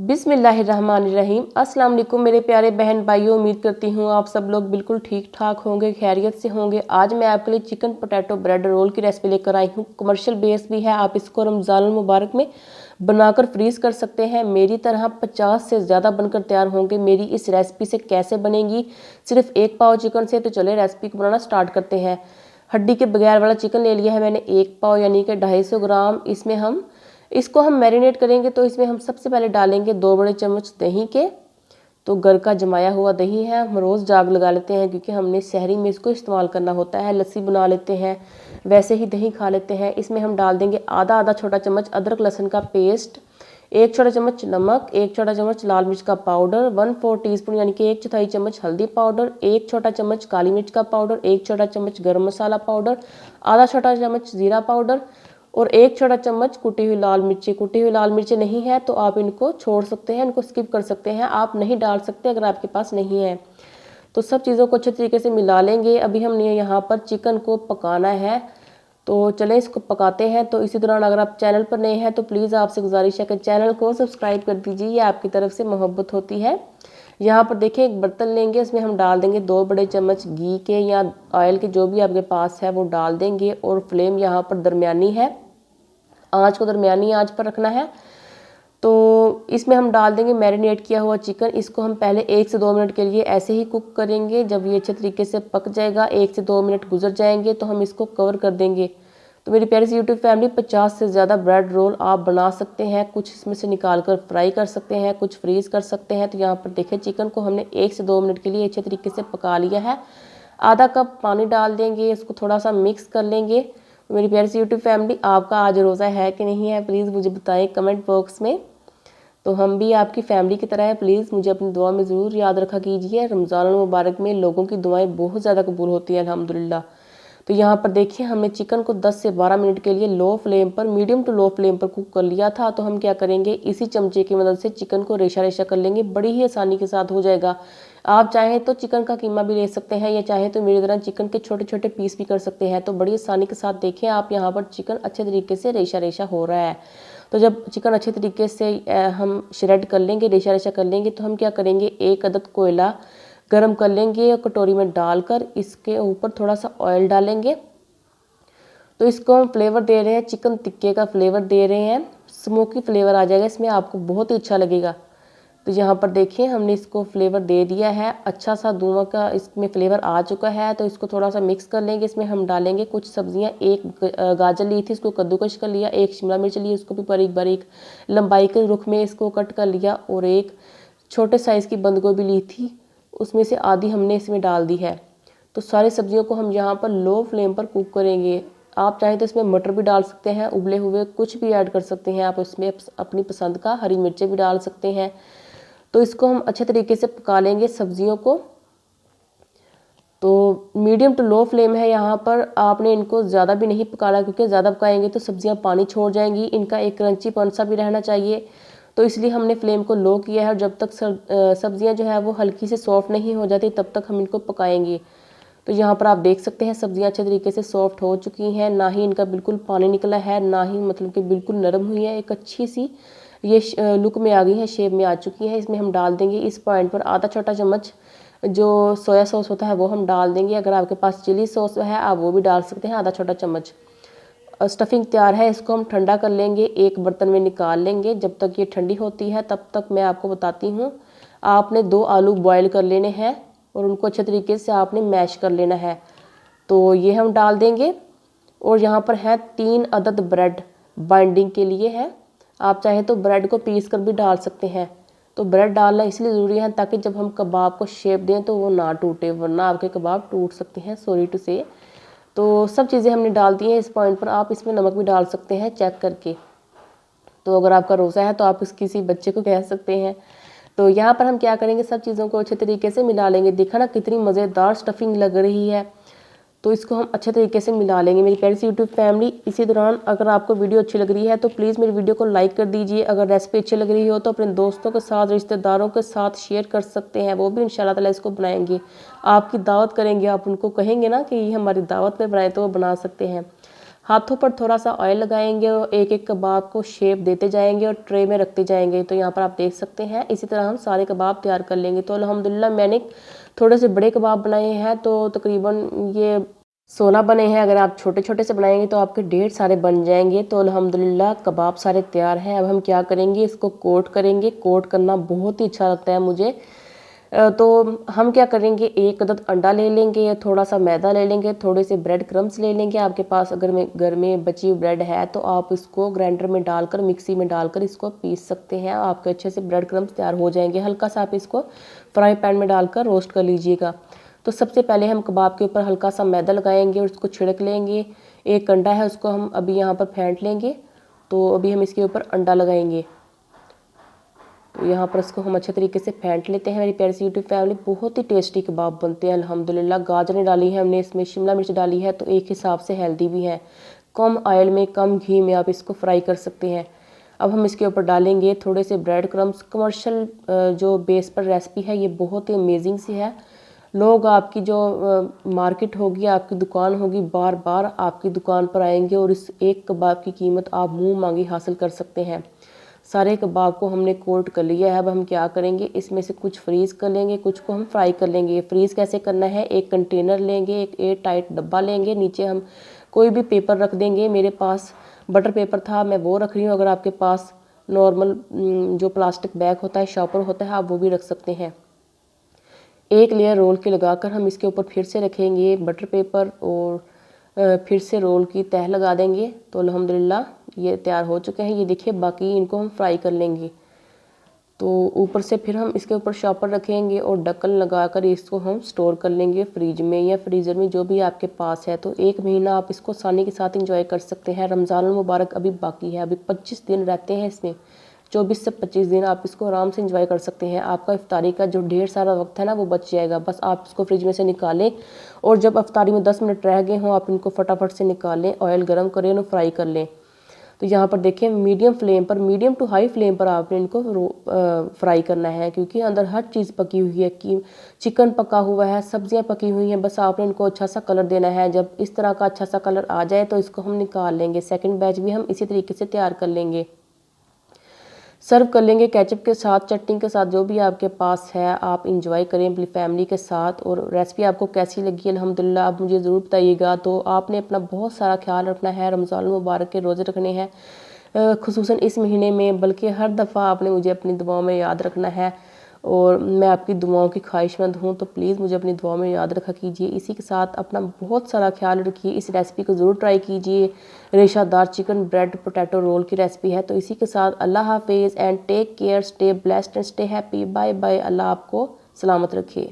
बिस्मिल्लाहिर्रहमानिर्रहीम। अस्सलाम वालेकुम मेरे प्यारे बहन भाइयों, उम्मीद करती हूँ आप सब लोग बिल्कुल ठीक ठाक होंगे, खैरियत से होंगे। आज मैं आपके लिए चिकन पोटैटो ब्रेड रोल की रेसिपी लेकर आई हूँ। कमर्शियल बेस भी है, आप इसको रमज़ान मुबारक में बनाकर फ्रीज़ कर सकते हैं। मेरी तरह 50 से ज़्यादा बनकर तैयार होंगे। मेरी इस रेसिपी से कैसे बनेंगी, सिर्फ 1 पाव चिकन से। तो चले रेसिपी को बनाना स्टार्ट करते हैं। हड्डी के बगैर वाला चिकन ले लिया है मैंने 1 पाव यानी कि 250 ग्राम। इसको हम मैरिनेट करेंगे, तो इसमें हम सबसे पहले डालेंगे 2 बड़े चम्मच दही के। तो घर का जमाया हुआ दही है, हम रोज़ जाग लगा लेते हैं क्योंकि हमने सहरी में इसको इस्तेमाल करना होता है। लस्सी बना लेते हैं, वैसे ही दही खा लेते हैं। इसमें हम डाल देंगे आधा छोटा चम्मच अदरक लहसुन का पेस्ट, 1 छोटा चम्मच नमक, 1 छोटा चम्मच लाल मिर्च का पाउडर, 1/4 टीस्पून यानी कि 1/4 चम्मच हल्दी पाउडर, 1 छोटा चम्मच काली मिर्च का पाउडर, 1 छोटा चम्मच गरम मसाला पाउडर, आधा छोटा चम्मच जीरा पाउडर और 1 छोटा चम्मच कुटी हुई लाल मिर्ची। कुटी हुई लाल मिर्ची नहीं है तो आप इनको छोड़ सकते हैं, इनको स्किप कर सकते हैं, आप नहीं डाल सकते अगर आपके पास नहीं है। तो सब चीज़ों को अच्छे तरीके से मिला लेंगे। अभी हमने यहाँ पर चिकन को पकाना है, तो चलें इसको पकाते हैं। तो इसी दौरान अगर आप चैनल पर नए हैं तो प्लीज़ आपसे गुजारिश है कि चैनल को सब्सक्राइब कर दीजिए, ये आपकी तरफ से मोहब्बत होती है। यहाँ पर देखिए एक बर्तन लेंगे, उसमें हम डाल देंगे 2 बड़े चम्मच घी के या ऑयल के, जो भी आपके पास है वो डाल देंगे। और फ्लेम यहाँ पर दरमियानी है, आँच को दरमियानी आँच पर रखना है। तो इसमें हम डाल देंगे मैरिनेट किया हुआ चिकन। इसको हम पहले 1 से 2 मिनट के लिए ऐसे ही कुक करेंगे। जब ये अच्छे तरीके से पक जाएगा, 1 से 2 मिनट गुजर जाएंगे, तो हम इसको कवर कर देंगे। तो मेरी प्यारी सी यूट्यूब फैमिली, 50 से ज़्यादा ब्रेड रोल आप बना सकते हैं। कुछ इसमें से निकाल कर फ्राई कर सकते हैं, कुछ फ्रीज़ कर सकते हैं। तो यहाँ पर देखिए चिकन को हमने 1 से 2 मिनट के लिए अच्छे तरीके से पका लिया है। आधा कप पानी डाल देंगे, इसको थोड़ा सा मिक्स कर लेंगे। मेरी प्यारी सी यूट्यूब फैमिली, आपका आज रोज़ा है कि नहीं है, प्लीज़ मुझे बताएं कमेंट बॉक्स में। तो हम भी आपकी फैमिली की तरह है, प्लीज़ मुझे अपनी दुआ में ज़रूर याद रखा कीजिए। रमज़ान मुबारक में लोगों की दुआएं बहुत ज़्यादा कबूल होती हैं अल्हम्दुलिल्लाह। तो यहाँ पर देखिए हमने चिकन को 10 से 12 मिनट के लिए लो फ्लेम पर, मीडियम टू लो फ्लेम पर कुक कर लिया था। तो हम क्या करेंगे, इसी चमचे की मदद से चिकन को रेशा रेशा कर लेंगे, बड़ी ही आसानी के साथ हो जाएगा। आप चाहें तो चिकन का कीमा भी ले सकते हैं, या चाहे तो मेरी तरह चिकन के छोटे छोटे पीस भी कर सकते हैं। तो बड़ी आसानी के साथ देखें आप, यहाँ पर चिकन अच्छे तरीके से रेशा रेशा हो रहा है। तो जब चिकन अच्छे तरीके से हम श्रेड कर लेंगे, रेशा रेशा कर लेंगे, तो हम क्या करेंगे, 1 अदद कोयला गर्म कर लेंगे और कटोरी में डालकर इसके ऊपर थोड़ा सा ऑयल डालेंगे। तो इसको हम फ्लेवर दे रहे हैं, चिकन टिक्के का फ्लेवर दे रहे हैं, स्मोकी फ्लेवर आ जाएगा इसमें, आपको बहुत ही अच्छा लगेगा। तो यहाँ पर देखिए हमने इसको फ्लेवर दे दिया है, अच्छा सा धुआं का इसमें फ्लेवर आ चुका है। तो इसको थोड़ा सा मिक्स कर लेंगे। इसमें हम डालेंगे कुछ सब्जियाँ, 1 गाजर ली थी, इसको कद्दूकश कर लिया, 1 शिमला मिर्च ली, उसको भी बारीक बारीक लंबाई के रुख में इसको कट कर लिया, और 1 छोटे साइज़ की बंद गोभी ली थी, उसमें से आधी हमने इसमें डाल दी है। तो सारी सब्जियों को हम यहाँ पर लो फ्लेम पर कुक करेंगे। आप चाहें तो इसमें मटर भी डाल सकते हैं, उबले हुए कुछ भी ऐड कर सकते हैं आप इसमें अपनी पसंद का, हरी मिर्चें भी डाल सकते हैं। तो इसको हम अच्छे तरीके से पका लेंगे सब्जियों को। तो मीडियम टू लो फ्लेम है यहाँ पर, आपने इनको ज़्यादा भी नहीं पकाना क्योंकि ज़्यादा पकाएंगे तो सब्जियाँ पानी छोड़ जाएंगी, इनका एक क्रंचीपन सा भी रहना चाहिए। तो इसलिए हमने फ्लेम को लो किया है, और जब तक सब्जियाँ जो है वो हल्की से सॉफ्ट नहीं हो जाती तब तक हम इनको पकाएंगे। तो यहाँ पर आप देख सकते हैं सब्जियाँ अच्छे तरीके से सॉफ्ट हो चुकी हैं, ना ही इनका बिल्कुल पानी निकला है, ना ही मतलब कि बिल्कुल नरम हुई है, एक अच्छी सी ये लुक में आ गई है, शेप में आ चुकी है। इसमें हम डाल देंगे इस पॉइंट पर आधा छोटा चम्मच जो सोया सॉस होता है वो हम डाल देंगे। अगर आपके पास चिली सॉस है आप वो भी डाल सकते हैं, आधा छोटा चम्मच। स्टफिंग तैयार है, इसको हम ठंडा कर लेंगे, एक बर्तन में निकाल लेंगे। जब तक ये ठंडी होती है तब तक मैं आपको बताती हूँ, आपने 2 आलू बॉयल कर लेने हैं और उनको अच्छे तरीके से आपने मैश कर लेना है। तो ये हम डाल देंगे। और यहाँ पर है 3 अदद ब्रेड बाइंडिंग के लिए है, आप चाहें तो ब्रेड को पीस कर भी डाल सकते हैं। तो ब्रेड डालना इसलिए ज़रूरी है ताकि जब हम कबाब को शेप दें तो वो ना टूटे, वरना आपके कबाब टूट सकते हैं, सॉरी टू से। तो सब चीज़ें हमने डाल दी हैं इस पॉइंट पर, आप इसमें नमक भी डाल सकते हैं चेक करके। तो अगर आपका रोज़ा है तो आप किसी बच्चे को कह सकते हैं। तो यहाँ पर हम क्या करेंगे, सब चीज़ों को अच्छे तरीके से मिला लेंगे। देखा ना कितनी मज़ेदार स्टफिंग लग रही है। तो इसको हम अच्छे तरीके से मिला लेंगे मेरी प्यारी सी यूट्यूब फैमिली। इसी दौरान अगर आपको वीडियो अच्छी लग रही है तो प्लीज़ मेरी वीडियो को लाइक कर दीजिए। अगर रेसिपी अच्छी लग रही हो तो अपने दोस्तों के साथ, रिश्तेदारों के साथ शेयर कर सकते हैं, वो भी इंशाल्लाह ताला इसको बनाएंगे, आपकी दावत करेंगे, आप उनको कहेंगे ना कि ये हमारी दावत में बनाए तो वो बना सकते हैं। हाथों पर थोड़ा सा ऑयल लगाएंगे और एक एक कबाब को शेप देते जाएंगे और ट्रे में रखते जाएंगे। तो यहाँ पर आप देख सकते हैं इसी तरह हम सारे कबाब तैयार कर लेंगे। तो अल्हम्दुलिल्लाह मैंने थोड़े से बड़े कबाब बनाए हैं, तो तकरीबन ये 16 बने हैं। अगर आप छोटे छोटे से बनाएंगे तो आपके 1.5 सारे बन जाएंगे। तो अल्हम्दुलिल्लाह कबाब सारे तैयार हैं। अब हम क्या करेंगे, इसको कोट करेंगे। कोट करना बहुत ही अच्छा लगता है मुझे। तो हम क्या करेंगे, एक अदद अंडा ले लेंगे, थोड़ा सा मैदा ले लेंगे, थोड़े से ब्रेड क्रम्स ले लेंगे। आपके पास अगर घर में बची हुई ब्रेड है तो आप इसको ग्राइंडर में डालकर, मिक्सी में डालकर इसको पीस सकते हैं। आपके अच्छे से ब्रेड क्रम्स तैयार हो जाएंगे। हल्का सा आप इसको फ्राई पैन में डालकर रोस्ट कर लीजिएगा। तो सबसे पहले हम कबाब के ऊपर हल्का सा मैदा लगाएंगे और उसको छिड़क लेंगे। एक अंडा है उसको हम अभी यहाँ पर फेंट लेंगे। तो अभी हम इसके ऊपर अंडा लगाएंगे। तो यहाँ पर इसको हम अच्छे तरीके से फेंट लेते हैं। मेरी प्यारी सी यूट्यूब फैमिली, बहुत ही टेस्टी कबाब बनते हैं अल्हम्दुलिल्लाह। गाजरें डाली है हमने, इसमें शिमला मिर्च डाली है, तो एक हिसाब से हेल्दी भी है। कम ऑयल में, कम घी में आप इसको फ्राई कर सकते हैं। अब हम इसके ऊपर डालेंगे थोड़े से ब्रेड क्रम्स। कमर्शियल जो बेस पर रेसिपी है, ये बहुत ही अमेजिंग सी है। लोग आपकी जो मार्केट होगी, आपकी दुकान होगी, बार बार आपकी दुकान पर आएंगे और इस एक कबाब की कीमत आप मुंह मांगी हासिल कर सकते हैं। सारे कबाब को हमने कोट कर लिया है। अब हम क्या करेंगे, इसमें से कुछ फ्रीज़ कर लेंगे, कुछ को हम फ्राई कर लेंगे। फ्रीज़ कैसे करना है, एक कंटेनर लेंगे, एक एयर टाइट डब्बा लेंगे, नीचे हम कोई भी पेपर रख देंगे। मेरे पास बटर पेपर था, मैं वो रख रही हूँ। अगर आपके पास नॉर्मल जो प्लास्टिक बैग होता है, शॉपर होता है, आप वो भी रख सकते हैं। एक लेयर रोल के लगाकर हम इसके ऊपर फिर से रखेंगे बटर पेपर और फिर से रोल की तह लगा देंगे। तो अल्हम्दुलिल्लाह ये तैयार हो चुके हैं। ये देखिए, बाकी इनको हम फ्राई कर लेंगे। तो ऊपर से फिर हम इसके ऊपर शॉपर रखेंगे और ढक्कन लगाकर इसको हम स्टोर कर लेंगे फ्रिज में या फ्रीज़र में, जो भी आपके पास है। तो 1 महीना आप इसको आसानी के साथ इंजॉय कर सकते हैं। रमज़ान मुबारक अभी बाकी है, अभी 25 दिन रहते हैं इसमें। 24 से 25 दिन आप इसको आराम से इंजॉय कर सकते हैं। आपका इफ्तारी का जो ढेर सारा वक्त है ना, वो बच जाएगा। बस आप इसको फ्रिज में से निकालें और जब इफ्तारी में 10 मिनट रह गए हों, आप इनको फटाफट से निकालें, ऑयल गर्म करें और फ्राई कर लें। तो यहाँ पर देखें, मीडियम फ्लेम पर, मीडियम टू हाई फ्लेम पर आपने इनको फ्राई करना है, क्योंकि अंदर हर चीज़ पकी हुई है। कि चिकन पका हुआ है, सब्जियां पकी हुई हैं। बस आपने इनको अच्छा सा कलर देना है। जब इस तरह का अच्छा सा कलर आ जाए तो इसको हम निकाल लेंगे। सेकंड बैच भी हम इसी तरीके से तैयार कर लेंगे। सर्व कर लेंगे केचप के साथ, चटनी के साथ, जो भी आपके पास है। आप इंजॉय करें अपनी फैमिली के साथ। और रेसिपी आपको कैसी लगी अल्हम्दुलिल्लाह आप मुझे ज़रूर बताइएगा। तो आपने अपना बहुत सारा ख्याल रखना है। रमज़ान मुबारक के रोज़े रखने हैं खुसूसन इस महीने में, बल्कि हर दफ़ा आपने मुझे अपनी दुआओं में याद रखना है। और मैं आपकी दुआओं की ख्वाहिशमंद हूँ, तो प्लीज़ मुझे अपनी दुआओं में याद रखा कीजिए। इसी के साथ अपना बहुत सारा ख्याल रखिए। इस रेसिपी को ज़रूर ट्राई कीजिए। रेशादार चिकन ब्रेड पोटैटो रोल की रेसिपी है। तो इसी के साथ अल्लाह हाफिज़ and take care, stay blessed and stay happy. Bye bye. अल्लाह आपको सलामत रखे।